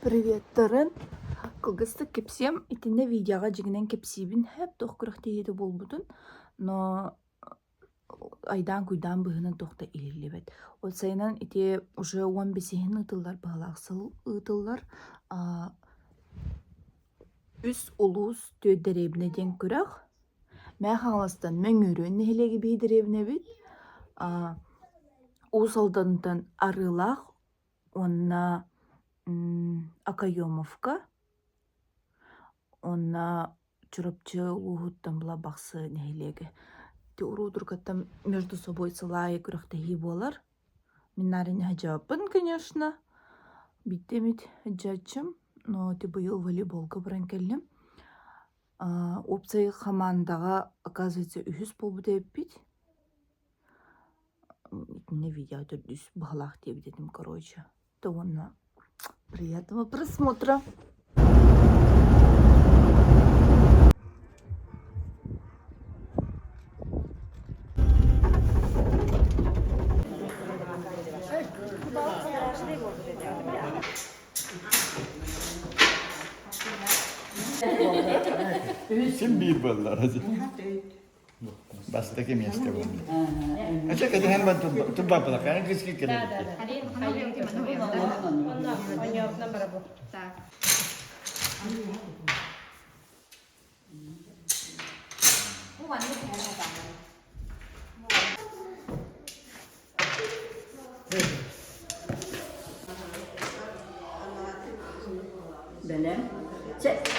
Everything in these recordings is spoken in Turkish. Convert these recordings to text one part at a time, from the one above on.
Привет, Тарын. Кылгысты кепсем, итинде видеоға жигинен кепсибин хэп тохкурах тейеді болбутун, но айдан куйдан быһынан тохта илилибет. Ол сайынан ити уже 15-хин ытыллар баалаксыл ытыллар. Үс улус төйдеребіне ден көрах. Мә хаңластан мөңөрөн нехилеги бейдеребіне бит. Усалдантан арылах, онна Акайомовка, онна чурапчы уһуттан була бақсы нехилеги. Ти урудургаттан между собой сылайы күрәхтәһи болар. Миннарын хаҗапын, конечно. Биттемит хаҗачым, но ти быйыл волейболга баран келдим. Опция командага, оказывается, үһүс болбу деп бит. Не видео тут үс бахлах деп дедим, короче. То онна приятного просмотра. Всем бибеллар hadi. Bastaki место вот. А что когда хан бат тубба пала, kan kiski kira. Hari kayu gimana ya? Onyok nomor berapa? Tak. Bener. Cek.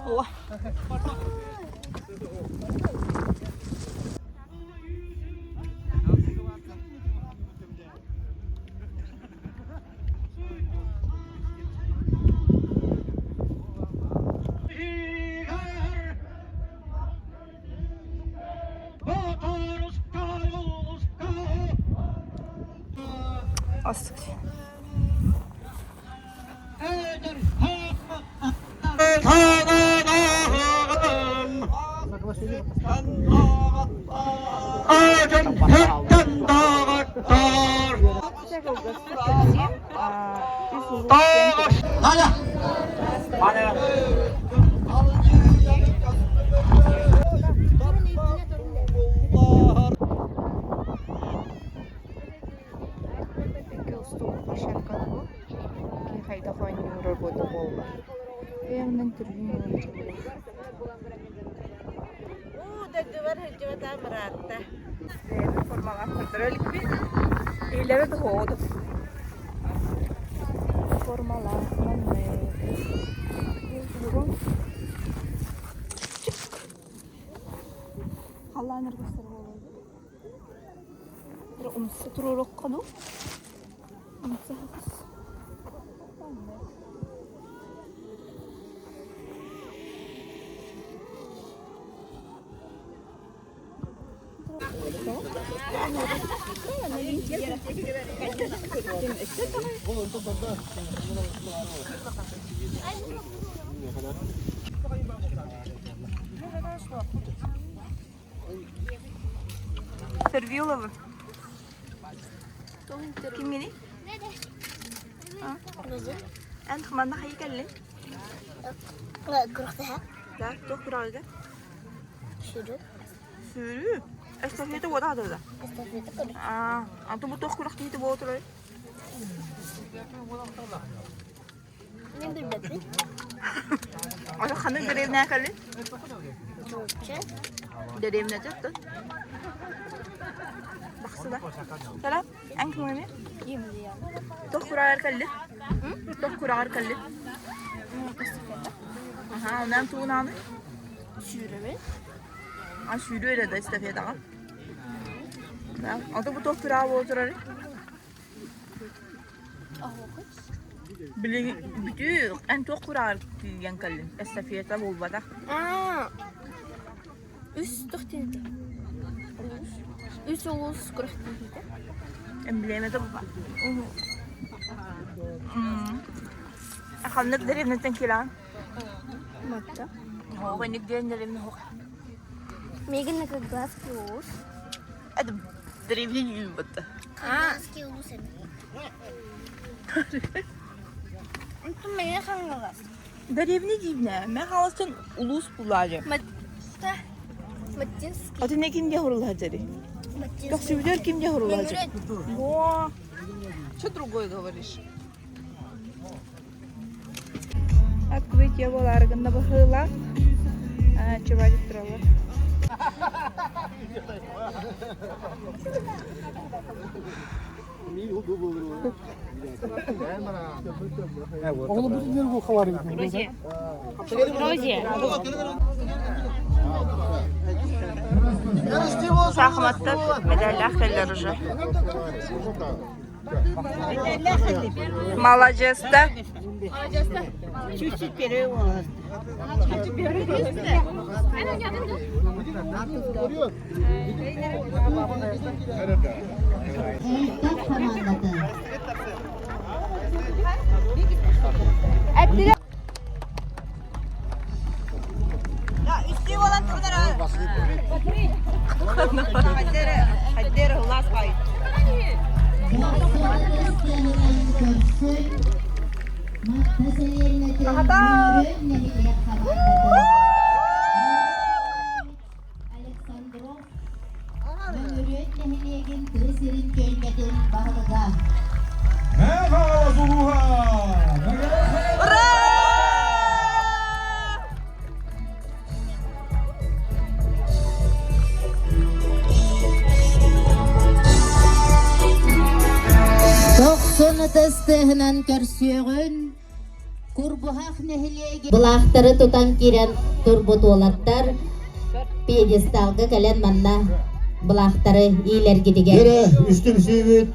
Wah. Astık. Халланыр гыстыр болду. Бир умсы турурок каду. Умсы хакыс. Сервилова. Kim gini? أنت كمان نحيي كلن؟ لا كرهتها لا تخبر على شنو؟ سوري استفيد وضع هذا استفدت كله أنت بتخبر أختي تبغى تروي مين بالبدري؟ أنا خلنا دريبنا كلن جوجة دريبنا جت بخسده سلام أنك مهمة يملي تخبر على كلن تخبر على كلن استفدت Aha, ondan tuğun aldı. شوربة Sürü öyle de istefiyede ağam. Adı bu doktor abi oturarı. Bütün en çok kurar diyen kallin. Estafiyete bulbada. Üst doktordu. Üst oluz kuruktuydu. Emblemede bu var. Akalınık derevnetten kilan. Matta. Ho, ben nikderin derevne ho. Megan nagaglas close. Hadi derevne yiyeyim battı. Glas close sen. Itu Megan kan glas. Derevne diyeyim ne? Ben halasın ulus bulacağım. Matta. Matjinski. Adı ne kim yahurlar deri? Как Matjinski. сюда кем я говорю? Мемюрет. О, что другое говоришь? Открытие боларыгында бахыла. Чувачек туралы. Oğlum bu dinleri bu kavar gibi. Шахматта медальдер келер уже. Молодец, да? Чуть-чуть перевод. Тоқсыны тыстығынан көрсеғін, Курбухақ нәхілеге бұлақтары тұтан керен тұрбұт олаттар, пьедесталғы кәлен манна бұлақтары ийлерге деген. Yere üstüm sivit.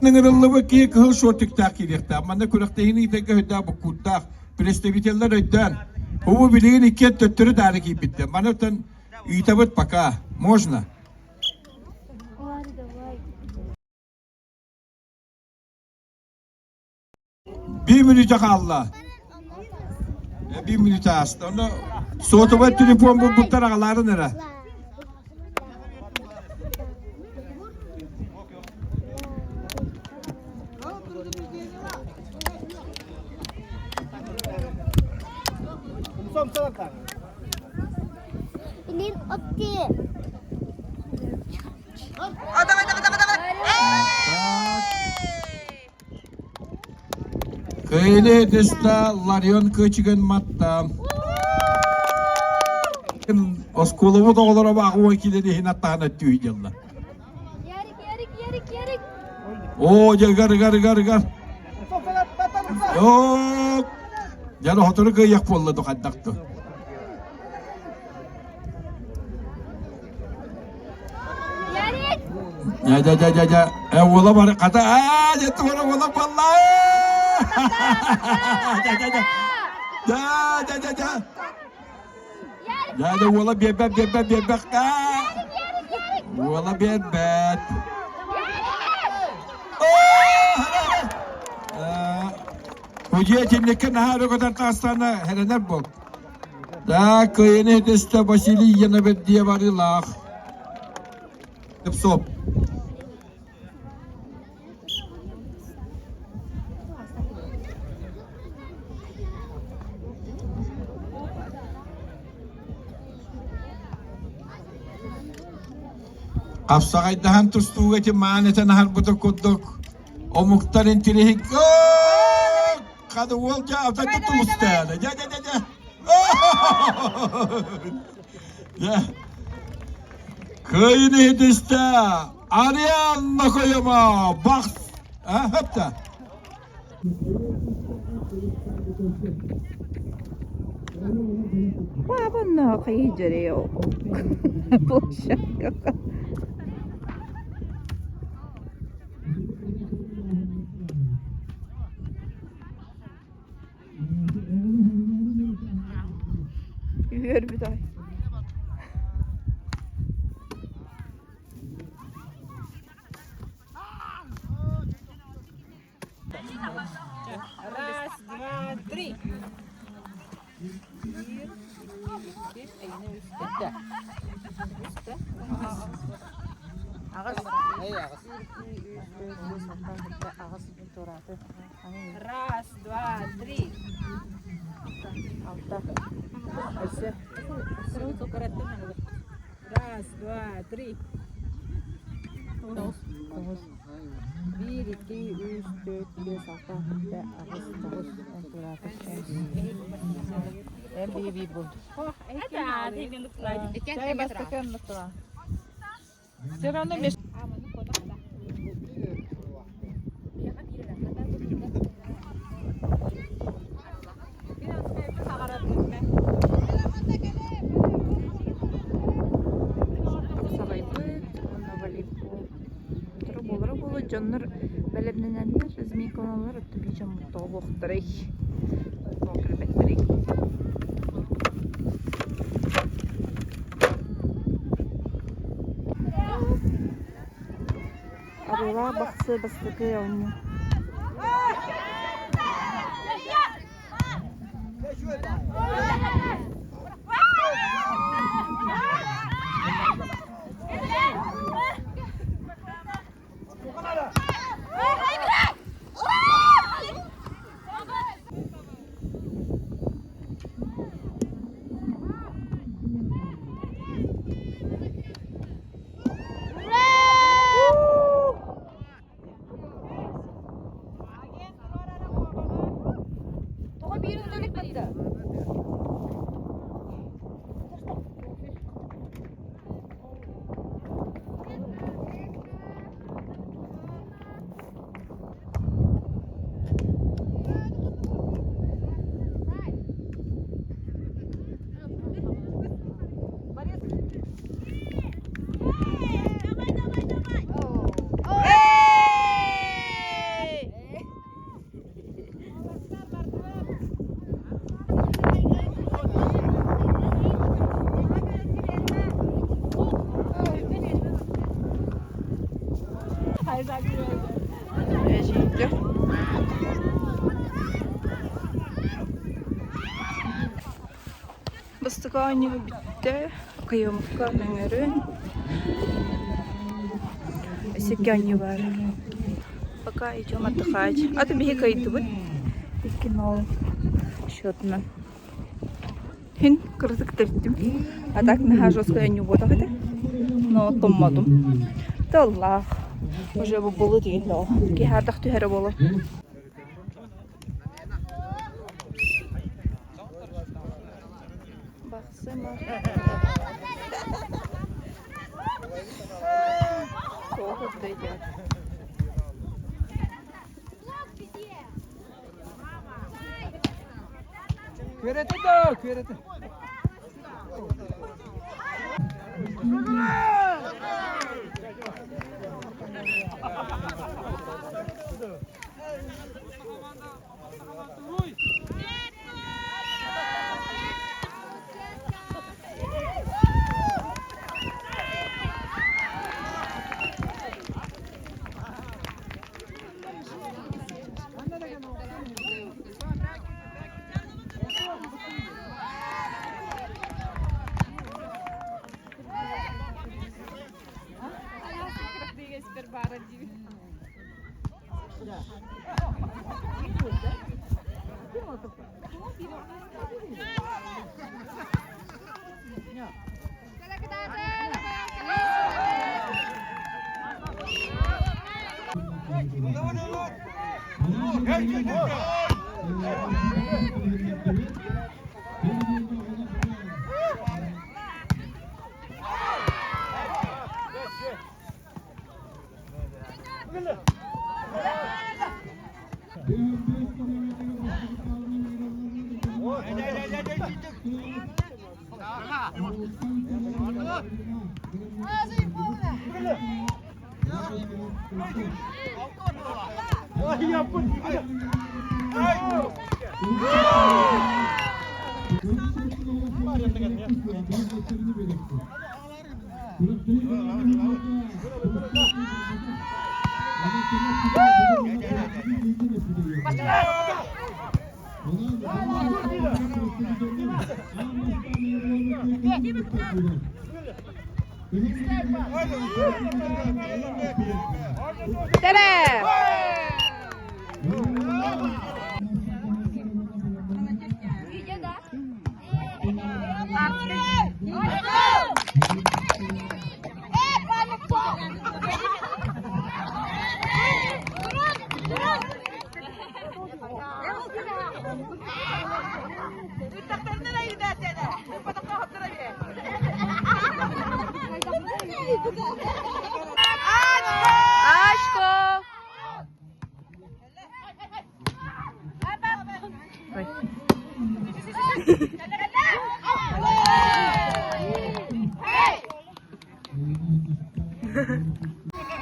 Ныңырылы ки кыл шортиктак киректа. Манда күрәктәйни итәгә хөдә бу куттак. Представительләр өйдән. Бу билеген ике төттүрү дары кип битте. Мана тон үйтәбет пока. Можно. Bir minüte kaldı. Bir minüte astı. Onu soğutuba telefon bu tarafları nere? Ini opti. Kıyılı desta Larion kıçıgın matta. Oskulumu da olara bakı vakilleri hinattağına tüyücüller. Yarik. Oo, gar. Yok. Yani hatırı kıyak bolladı kaddaktı. Ya. Ola bari kata. Jatuh orang ola vallahi. Ya. Ya ola bebek. Ola bebek. Hujaya cimlikan hari kadar kastana herener bol. Da kıyını desta basili yana berdiye varilah. Tepsop. Kapsakaydahan tustuga ci maneten har butuk kutuk. O muhtarin tirihik. Kadı olca avda tutuluştu. Ya. Ya. Köyünü hidiste. Arayanla koyama. Bak. Ha hep de. Babana kayıcırıyor. Boşak. Yürü bir daha. Раз, два, три. Раз, два, три. Раз, два, три. Bir, iki, üç, dört, beş, altı, yedi, sekiz, dokuz, on, on altı, en büyüğü bir buldu. Çay bastıklarını unutma. Sevenle beş. Jonlar belebnenler resmi kanallar tabii ki mutlu olacaklar. Muhabbetleri. Arılar baksı bastıkı oynuyor. Bastık aynı bitti. Kıyamıkka nömeri. Sekianı var. Пока идем отдыхать. А ты беги кайты вот. Кинул счетно. Хин кырсык терттим. А так нахожусь не вот это. Но томмадым. Таллах. Уже было дело. Ки хатах түһәре боло. Баксыма. Соғып дейдер. Kürete de, kürete.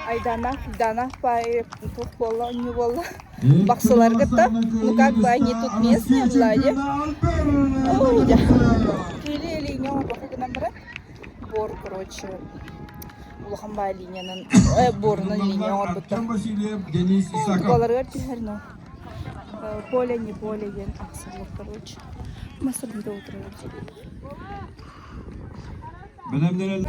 Ay danах бай футбола не было. Баксалар гыта. Ну как бы они тут местные, Влади. Ой, да. Келе линия бахыгына брат. Бор, короче. Улаханбай линияның борының линия орбыта. Денис Исаков. Футболар тихерно. Поле не поле, ен аксарлык, короче. Масырбида отыруyoruz. Benim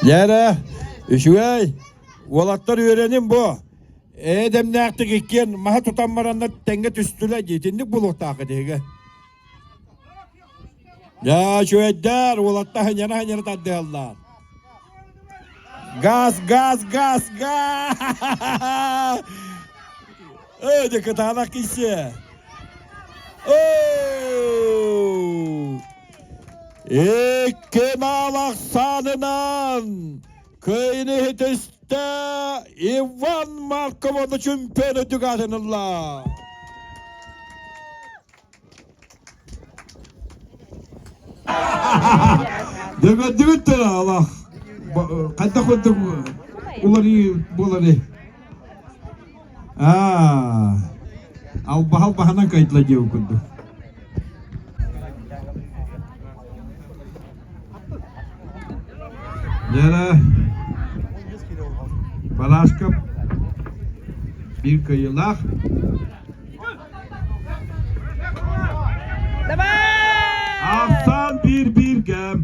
Yere, üşüvey, olatlar öğrenin bu. Edem ne aktık ikken, maha tutan maranlar tenge tüstüle yetindik buluk takı dege. Ya şu edder, olatlar hanyana tadı Allah. Gaz. Öyle kıtanak işe. Kemalak sanınan köyünü hitiste Ivan Markov'u çümpeni tükatınırlar. Dögüttür Allah. Kayda koyduk uları. Al bahana kayıtla diye koyduk. Yere Balaşka bir kıyılak. Afsan bir gem.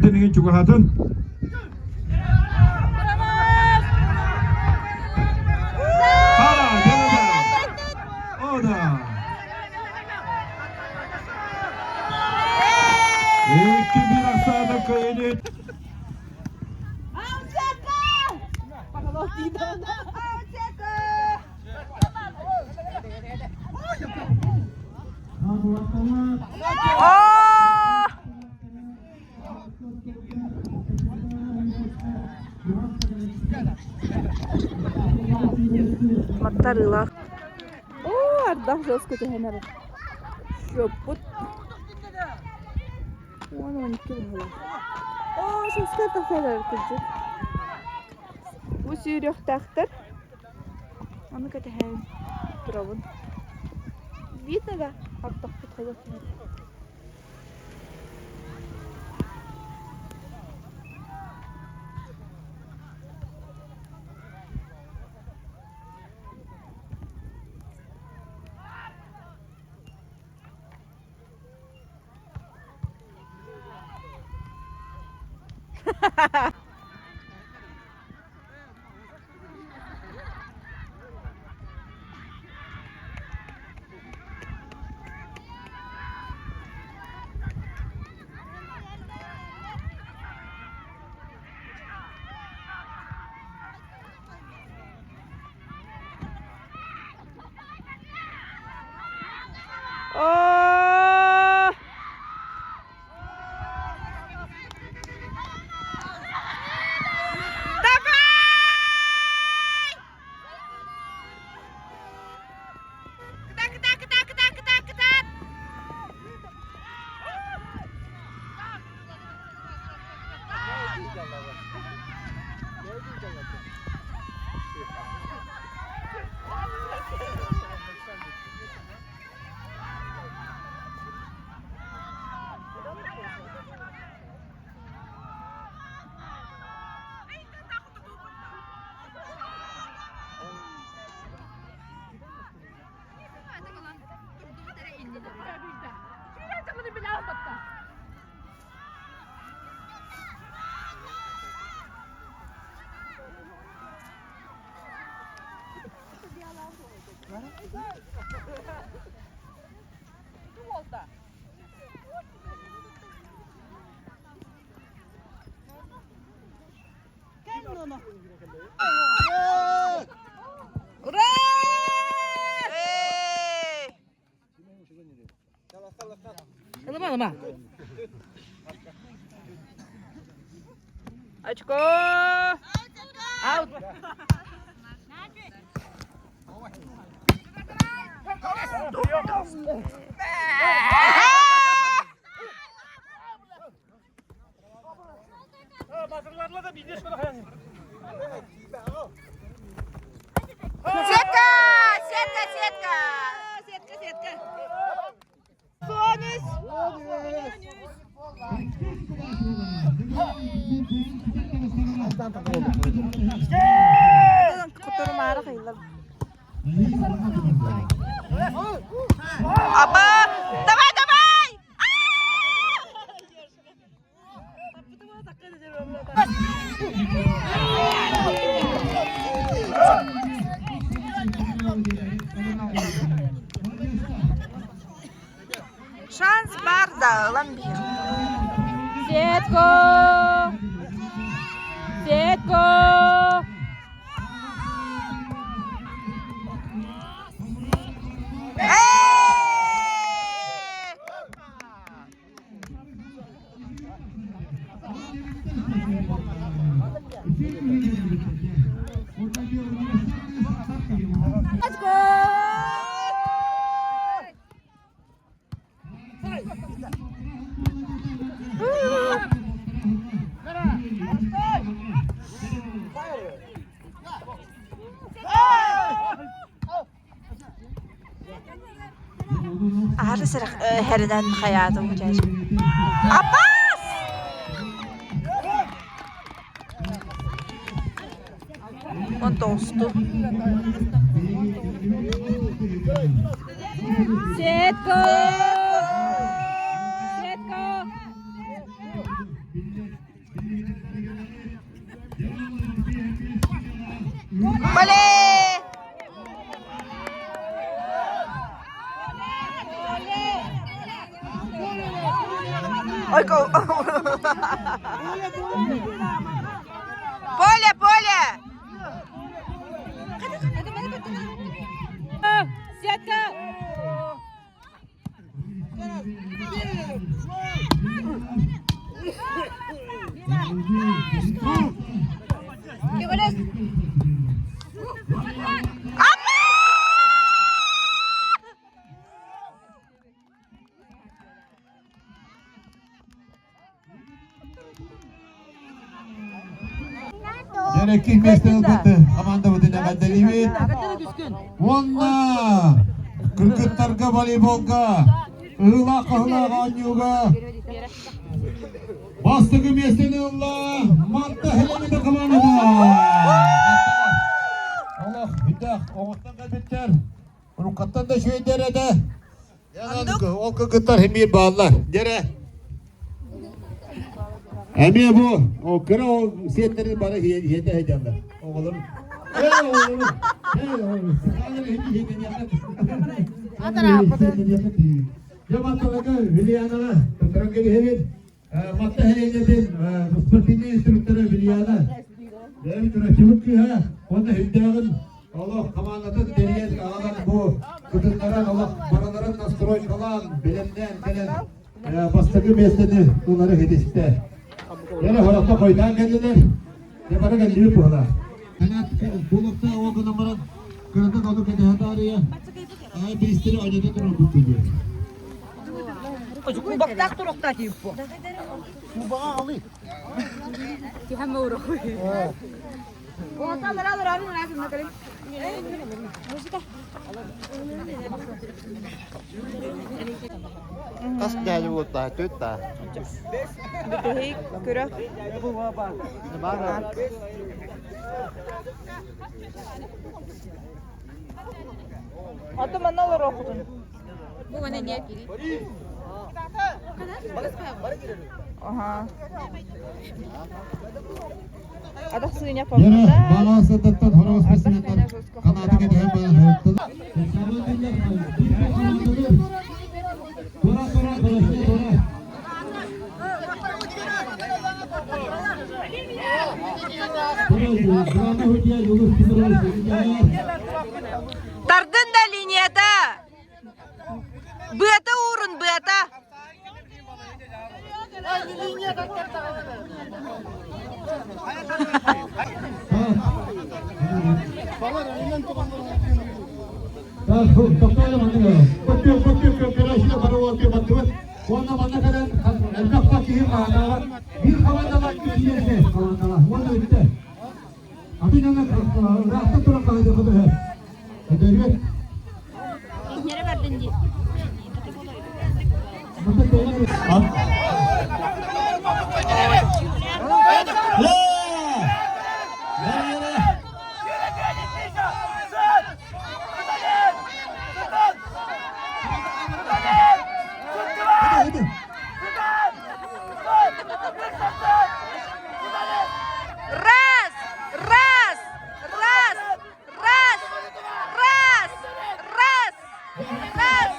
Deningin juga hatun. Hala yanında. O da. İki bir aşağıda kayını. Mattarılar. Ардах жестко тегенер. Шопут. Onu nikir. Şu skatafalar kızcık. Bu sürüyor taktır. Onu katehen. Duravun. Видно, да? Ардах подходит. Alma. Очко! Аут! Сетка! Сетка, сетка! Сетка! Apa? Давай, давай! Шанс бар да ламбир. Сетко! Сетко! Ağrı sıra heriden hayatım bu çocuk. Abbas! On dostu. Сетко! Сетко! Oley! Ой, Поле, поле! Сетка! Gerekli mesleği olmadı. Amanda bu dine kadar iyi. Valla. Kırkıtlarga voleybolga. Ihla kahla ganyuga. Bastığı mesleğini Allah. Matta helemi de kamanıda. Allah bidah. Oğuzdan kalbetler. Onun kattan da şöyle derede. Yanandık. O kırkıtlar hem bir bağlar. Dere. Emiye bu. O kıra o siyetleri bana hiyete heyecanlar. Oğlum. Hey oğlum. Hey oğlum. Sıkağları hiyete yakın. Adana yapmadı. Cemaatlarga Vilyana. Tutaranga hevit. Matta heleyedin. Sportini instruktörü Vilyana. Devi tura çubuk ki ha. Onda hüddağın. Allah kamanatı deriyet ağadan bu. Kıtınların Allah paraların nastroy kalan. Bilimden gelen. Bastığı mesleğini bunları hedefte. Yine horokta koydan geldiler. Ne bana geldi bu hala. Kanat bulukta o numaran kırıkta kaldı kedi hata araya. Ay bir istiri acıda durur bu çocuğu. Çocuk baktak durukta ki bu. Bu bana alayım. Ki hem uğru. O hataları alır abi merak etme kalim. Tas geldi bu da, tüt da. Hey, kura. Bana. Adı bana olur okudun. Bu bana niye giri? Aha. Adak suyun Yana yapamında. balası tıttan horos meseleden kanadı gidelim bana. Dora dora dolaşıyor dora. Dora hoca yolu Тардын да линияда. Быта урын быта. Doktorlar anlıyor. Kopuyor karşıya para oluyor batıyor. Onunla bana kadar elbak bakıyor var. Bir havada var bir yerde havada var. Onu öyle. Adı ne rahatsız duran kalıyor kadar. Ödüyor. Yere verdin diye. Раз, раз, раз, раз, раз, раз, раз.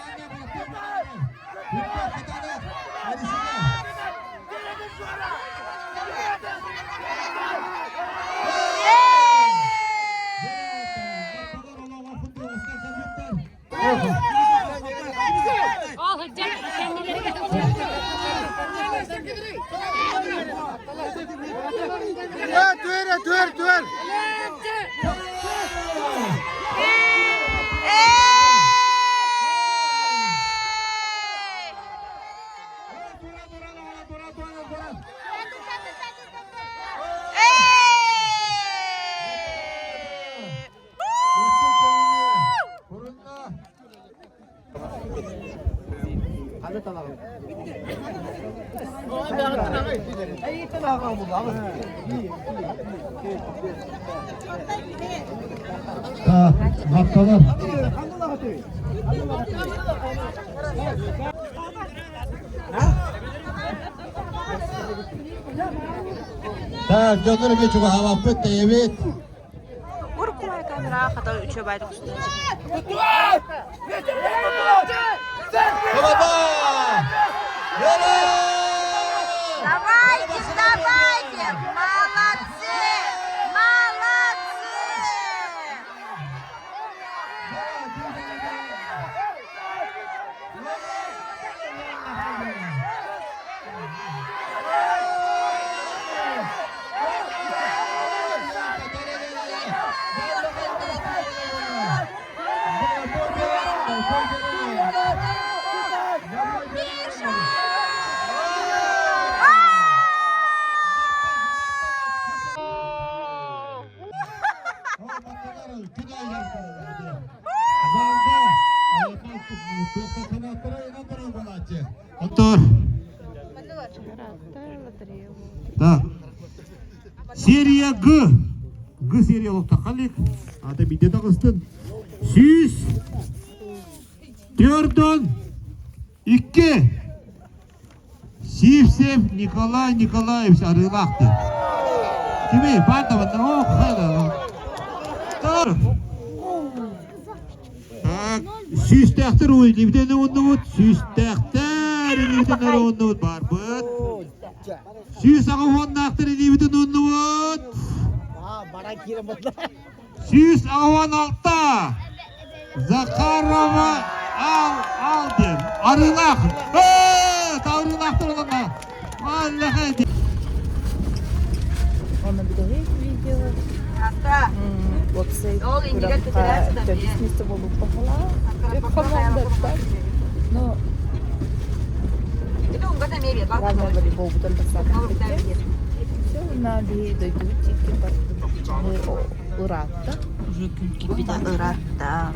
Dur. Haftalar. Tak, jangan lebih coba hava pet, evet. Уркуай камера хата üçe bayrak üstüne. Baba! Yürü! Давайте, давайте! Молодцы! Молодцы! Otur. Так. Серия Г. Г сериялыкта калык. Аты бите тагыстын. Сүз. Төрдөн. 2. Сивсев Николай Николаевич арылакты. Кими бардабында о хайда. Тор. Так. Сүз тахтыр уйдибден оннут. Сүз тахтыр уйдибден оннут бар быт. Süs ağavan naktırı libidin onnuvat. Süs ağavan altta. Zakarova al der. Arılak. Arılaktır olanlar. Vallahi de. Onun bir de hiç video. Website. Ол индигат федерацияда бе. Тәбисмисті болып бақыла. Команда. Но Это он года мере, ладно? разные были болбутан басатын. Новый да мере. Все, на би дойду, тільки барды. Уратта. Уже күнки биде ыратта.